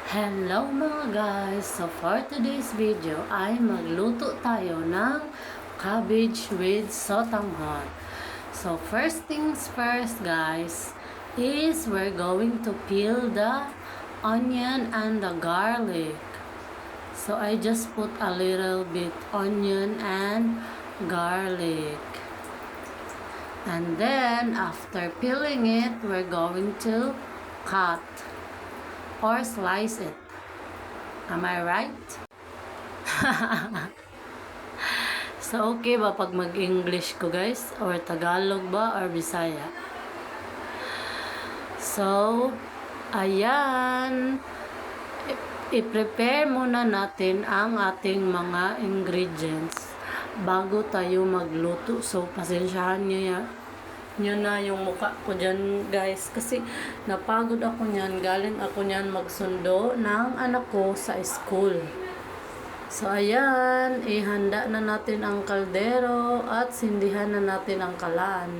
Hello mga guys! So for today's video ay magluto tayo ng cabbage with sotanghon. So first things first guys is we're going to peel the onion and the garlic. So I just put a little bit onion and garlic. And then after peeling it, we're going to cut or slice it. Am I right? So, okay ba pag mag-English ko guys? Or Tagalog ba? Or Bisaya? So, ayan. I-prepare muna natin ang ating mga ingredients bago tayo magluto. So, pasensyahan nyo na yung mukha ko dyan guys kasi napagod ako nyan, galing ako nyan magsundo ng anak ko sa school. So ayan, ihanda na natin ang kaldero at sindihan na natin ang kalan.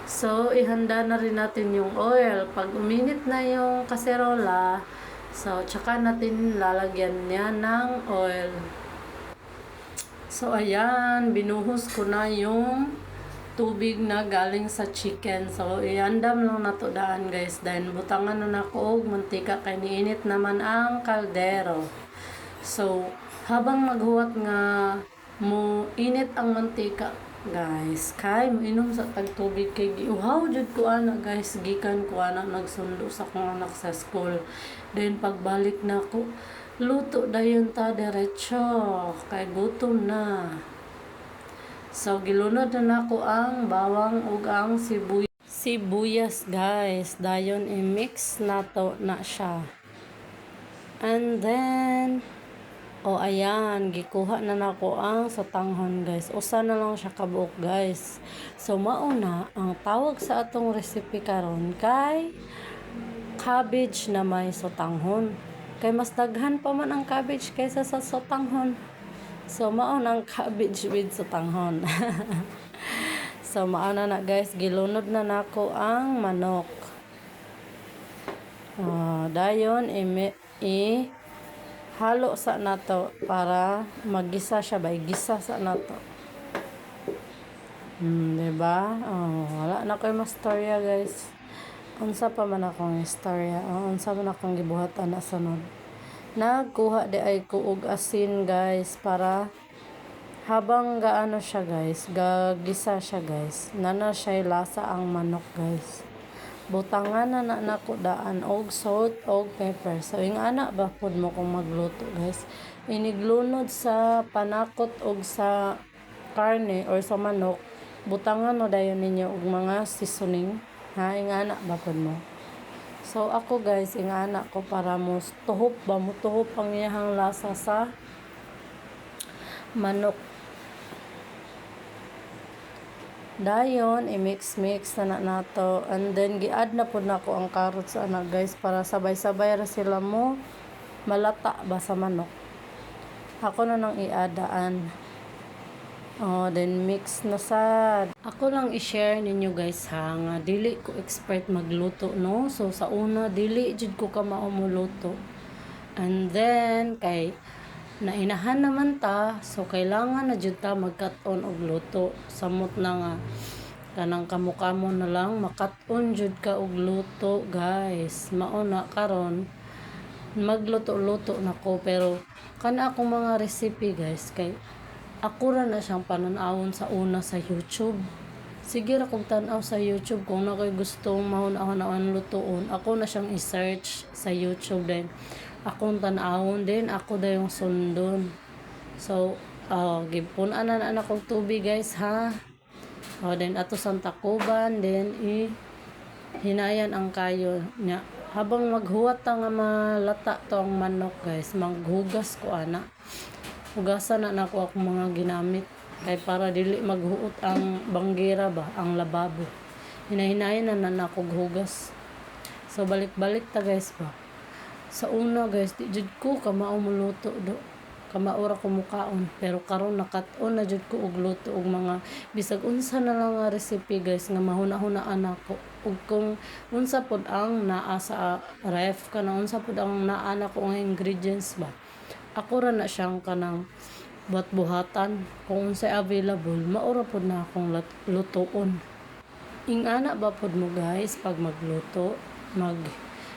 So ihanda na rin natin yung oil. Pag uminit na yung kaserola, so tsaka natin lalagyan niya ng oil. So ayan, binuhos ko na yung tubig na galing sa chicken. So, iandam lang na to daan guys. Dahil butangan na nako og mantika kay niinit naman ang kaldero. So, habang maghuwat nga mo init ang mantika guys, kay mo inom sa tagtubig kay giuhaw jud ko ana guys, gikan ko ana nagsundo sa akong anak sa school. Then pagbalik na ko, luto dayon ta diretso kay gutom na. So, gilunod na nako ang bawang ug ang sibuyas guys. Dayon i-mix na to na siya. And then, ayan, gikuha na nako ang sotanghon guys. Usa na lang siya kabuok guys. So, mauna, ang tawag sa atong recipe karon kay cabbage na may sotanghon. Kay mas daghan pa man ang cabbage kaysa sa sotanghon. So, maunang cabbage with sotanghon. So, mauna na guys. Gilunod na nako ang manok. Dayon, halo sa nato para magisa siya ba? Gisa sa nato. Diba? Wala na ko yung mastorya guys. Unsa pa man akong istorya. Unsa man akong gibuhatan na sunod. Nagkuha di ay kuog asin guys para habang gaano siya guys, gagisa siya guys, nana siya lasa ang manok guys. Butangan na nako daan og salt og pepper. So ing ana ba pud mo kung magluto guys. Iniglunod sa panakot og sa karne or sa manok, butangan no dayon ninyo og mga seasoning. Ha, ing ana ba pud mo. So, ako guys, ingana ko para mo tuhop ang iyahang lasa sa manok. Dayon, i-mix na nato. And then, gi-add na po na ko ang carrots ana guys para sabay-sabay ra sila mo malata ba sa manok. Ako na nang i-addaan. Then mix na sad. Ako lang i-share ninyo guys ha, nga dili ko expert magluto no. So sa una dili jud ko ka maumuluto. And then kay nainahan naman ta, so kailangan na jud ta magkat-on og luto. Samot na nga kanang kamukamo na lang makat-on jud ka og luto guys. Mauna karon magluto-luto na ko, pero kana akong mga recipe guys kay ako ra na siyang pananawon sa una sa YouTube. Sige ra kog tan-aw sa YouTube kung na koy gustong mahun-ahon lutoon. Ako na siyang i-search sa YouTube din. Akong tan-awon din, ako dayong sundon. So, gipunan na akong tubig guys ha. Then ato sang takuban, then hinayan ang kayo nya. Habang maghuwat nga malata to ang manok guys, maghugas ko ana. Hugasan na nako akong mga ginamit kay para dili maghuot ang banggera ba, ang lababo. Hinahinayan na nako hugas. So balik-balik ta guys ba. Sa una guys, di jud ko kamao muluto do. Kamaura ko mukaon, pero karon nakat-on na jud ko og luto og mga bisag unsa na lang nga recipe guys nga mahuna-hunaan nako. ug kung unsa pod ang naa sa ref kanang unsa pod ang naa na ko nga ingredients ba, ako ra na siyang kanang buhat-buhatan kung unsay available, maura pod na akong lutoon. Ingana ba pod mo guys pag magluto, mag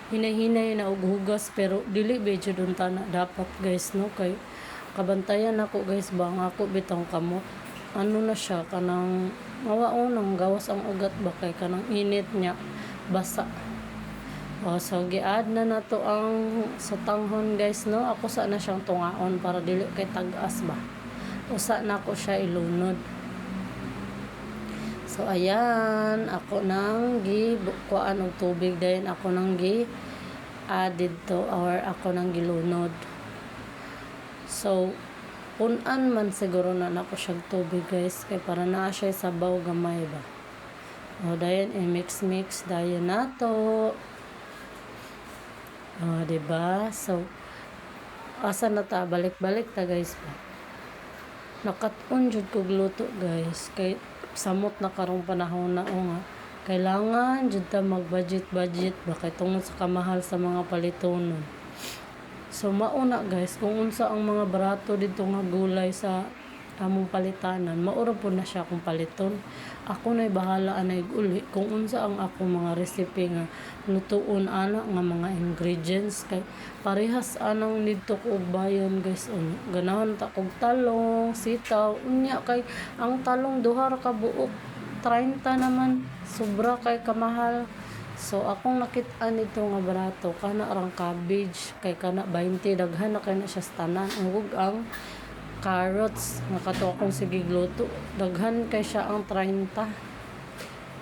hinay-hinay na og hugas pero dili medyo dun ta na dapat guys no, kay kabantayan ako guys ba nga ako bitong kamot ano na siya kanang mawaon nang gawas ang ugat ba kay kanang init niya basa. So giad na nato ang sutanghon guys no, ako sa na siyang tungaon para dili kay tag-as ba, usa na ko siya ilunod. So ayan, ako nang kuan og tubig dayon ako nang added to or ako nang gilunod. So punan man siguro na nako siya tubig guys kay para naa siya sabaw gamay ba. O dayon i-mix dayon nato. Diba? So asa na ta, balik-balik ta guys ba. Nakat-on jud kog luto guys kay samot na karong panahon na nga kailangan jud ta mag-budget ba kay tungod sa kamahal sa mga palitonon. So mauna guys kung unsa ang mga barato dito nga gulay sa among palitanan, maura po na siya kung paliton. Ako na'y bahala anay uli kung unsa ang ako mga recipe nga lutuon ana nga mga ingredients kay parehas anang nidto ko og bayon guys. Ganahan ta kog talong, sitaw, unya kay ang talong duha ra ka buok 30 naman, sobra kay kamahal. So akong nakit-an nito nga barato kana arang cabbage kay kana 20 daghan na kay na siya sa tanan. Ang carrots nga kato akong sige gluto daghan kay siya ang 30.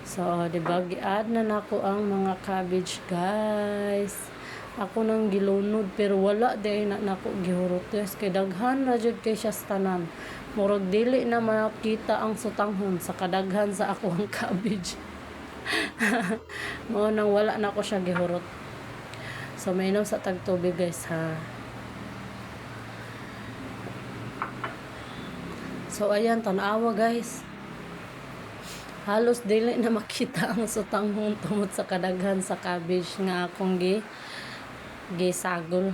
So diba giad na nako ang mga cabbage guys, ako nang gilunod pero wala di na nako gihurot guys kay daghan ra jud kay siya sa tanan, murag dili na makita ang sutanghon sa kadaghan sa ako ang cabbage. Mo nang wala na ko siya gihurot. So mainom sa tag tubig guys ha. So ayan, tanawa guys. Halos dili na makita ang sutanghon tungod sa kadaghan sa cabbage nga akong gisagol.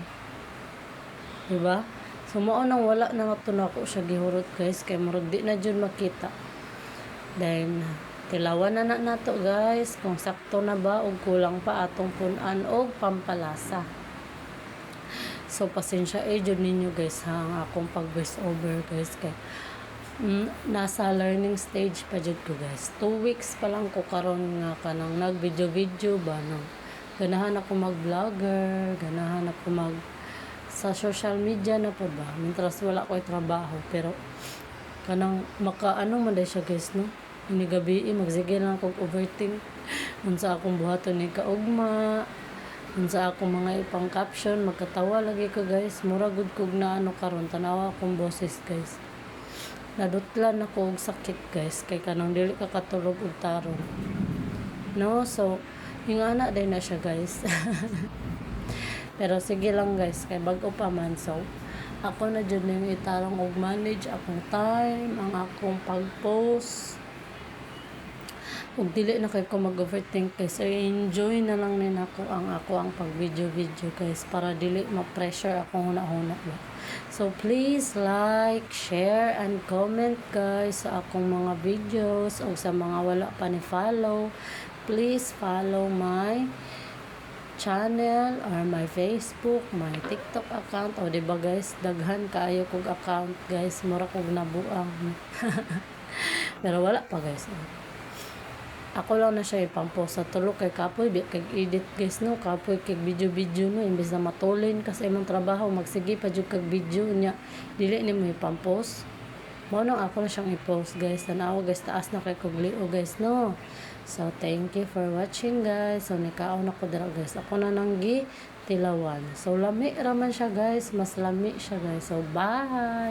Diba? So mao nang wala na nga ako siya gihurot guys kay murag di na jud makita. Then tilawan na nato guys kung sakto na ba o kulang pa atong punan og pampalasa. So pasensya jud ninyo guys ha ang akong pag voice over guys kay nasa learning stage pa jud ko guys. 2 weeks pa lang ko karon nga kanang nag video ba no. Ganahan ako mag-vlogger, ganahan ako sa social media na po ba. Mintras wala ko trabaho pero kanang makaano man dai siya guys no. Ini gabi magsige lang akong overthink unsa akong buhaton ni kaugma, unsa akong mga ipang caption, magkatawa lagi ko guys. Mura gud kog na ano karon tanawa akong boses guys. Nadutlan ako og sakit guys kay kanang dili ka katulog og taron no. So hingana day na siya guys. Pero sige lang guys kay bag-o pa man. So ako na jud ning itarong og manage akong time, ang akong pag-post ug dili na kay ko mag-overthink guys. So enjoy na lang nin ako ang pag-video guys para dili ma-pressure akong huna-huna ba. So please like, share, and comment guys sa akong mga videos o sa mga wala pa ni follow. Please follow my channel or my Facebook, my TikTok account. O diba guys, daghan kaayo kog account guys, mura kog nabuang. Pero wala pa guys. Ako lang na siya ipampost sa tulo kay kapoy kay edit guys no, kapoy kay video no, imbes na matulin kasi imong trabaho magsige pa jud kag video nya dili nimo ipampost. Mao nang ako na siyang i-post guys. Tanawa guys, taas na kay kog liog guys no. So thank you for watching guys. So nikaon ako dira guys, ako na nang tilawan. So lami raman siya guys, mas lami siya guys. So bye.